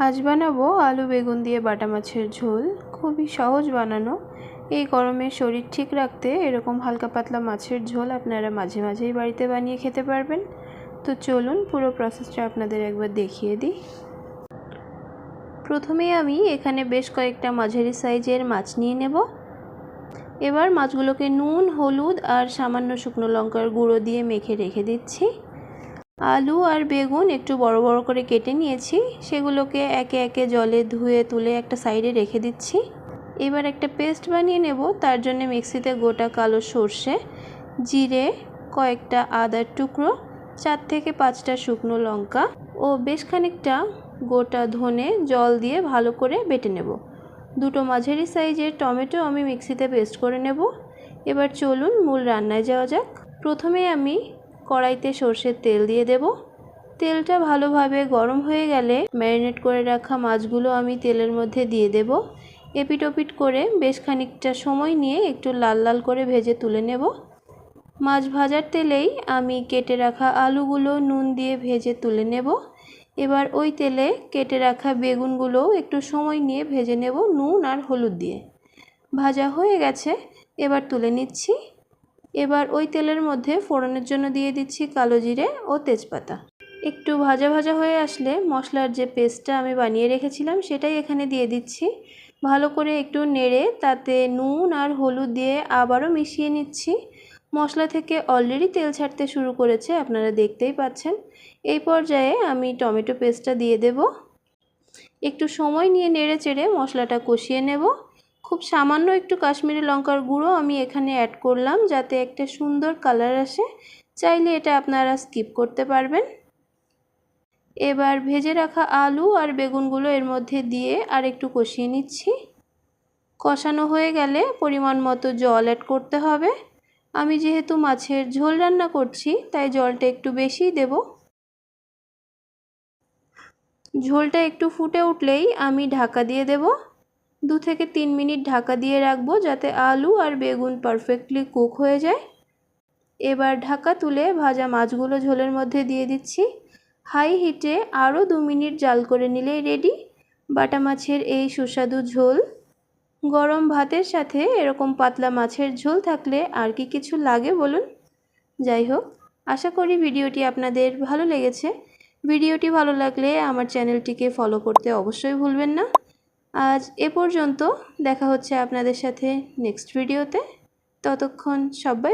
আজ বানাবো আলু বেগুন দিয়ে বাটা মাছের ঝোল। খুবই সহজ বানানো। এই গরমে শরীর ঠিক রাখতে এরকম হালকা পাতলা মাছের ঝোল আপনারা মাঝে মাঝেই বাড়িতে বানিয়ে খেতে পারবেন। তো চলুন পুরো প্রসেসটা আপনাদের একবার দেখিয়ে দিই। প্রথমেই আমি এখানে বেশ কয়েকটা মাঝারি সাইজের মাছ নিয়ে নেব। এবার মাছগুলোকে নুন, হলুদ আর সামান্য শুকনো লঙ্কার গুঁড়ো দিয়ে মেখে রেখে দিচ্ছি। আলু আর বেগুন একটু বড় বড় করে কেটে নিয়েছি, সেগুলোকে একে একে জলে ধুয়ে তুলে একটা সাইডে রেখে দিচ্ছি। এবার একটা পেস্ট বানিয়ে নেব। তার জন্য মিক্সিতে গোটা কালো সর্ষে, জিরে, কয়েকটা আদার টুকরো, 4 থেকে 5টা শুকনো লঙ্কা ও বেশ খানিকটা গোটা ধনে জল দিয়ে ভালো করে বেটে নেব। 2টো মাঝারি সাইজের টমেটো আমি মিক্সিতে পেস্ট করে নেব। এবার চলুন মূল রান্নায় যাওয়া যাক। প্রথমে আমি কড়াইতে সর্ষের তেল দিয়ে দেব। তেলটা ভালোভাবে গরম হয়ে গেলে ম্যারিনেট করে রাখা মাছগুলো আমি তেলের মধ্যে দিয়ে দেব। এপিট ওপিট করে বেশ খানিকটা সময় নিয়ে একটু লাল লাল করে ভেজে তুলে নেব। মাছ ভাজার তেলেই আমি কেটে রাখা আলুগুলো নুন দিয়ে ভেজে তুলে নেব। এবার ওই তেলে কেটে রাখা বেগুনগুলো একটু সময় নিয়ে ভেজে নেব নুন আর হলুদ দিয়ে। ভাজা হয়ে গেছে, এবার তুলে নিচ্ছি। এবার ওই তেলের মধ্যে ফোড়নের জন্য দিয়ে দিচ্ছি কালো জিরে ও তেজপাতা। একটু ভাজা ভাজা হয়ে আসলে মশলার যে পেস্টটা আমি বানিয়ে রেখেছিলাম সেটাই এখানে দিয়ে দিচ্ছি। ভালো করে একটু নেড়ে তাতে নুন আর হলুদ দিয়ে আবারও মিশিয়ে নিচ্ছি। মশলা থেকে অলরেডি তেল ছাড়তে শুরু করেছে, আপনারা দেখতেই পাচ্ছেন। এই পর্যায়ে আমি টমেটো পেস্টটা দিয়ে দেব। একটু সময় নিয়ে নেড়ে চেড়ে মশলাটা কষিয়ে নেব। খুব সামান্য একটু কাশ্মীরি লঙ্কার গুঁড়ো আমি এখানে অ্যাড করলাম যাতে একটা সুন্দর কালার আসে। চাইলে এটা আপনারা স্কিপ করতে পারবেন। এবার ভেজে রাখা আলু আর বেগুনগুলো এর মধ্যে দিয়ে আর একটু কষিয়ে নিচ্ছি। কষানো হয়ে গেলে পরিমাণ মতো জল অ্যাড করতে হবে। আমি যেহেতু মাছের ঝোল রান্না করছি তাই জলটা একটু বেশিই দেব। ঝোলটা একটু ফুটে উঠলেই আমি ঢাকা দিয়ে দেব। 2 থেকে 3 মিনিট ঢাকা দিয়ে রাখবো যাতে আলু আর বেগুন পারফেক্টলি কুক হয়ে যায়। এবার ঢাকা তুলে ভাজা মাছগুলো ঝোলের মধ্যে দিয়ে দিচ্ছি। হাই হিটে আরও 2 মিনিট জাল করে নিলেই রেডি বাটা মাছের এই সুস্বাদু ঝোল। গরম ভাতের সাথে এরকম পাতলা মাছের ঝোল থাকলে আর কি কিছু লাগে বলুন। যাই হোক, আশা করি ভিডিওটি আপনাদের ভালো লেগেছে। ভিডিওটি ভালো লাগলে আমার চ্যানেলটিকে ফলো করতে অবশ্যই ভুলবেন না। আজ এ পর্যন্ত, দেখা হচ্ছে আপনাদের সাথে নেক্সট ভিডিওতে। ততক্ষণ সবাই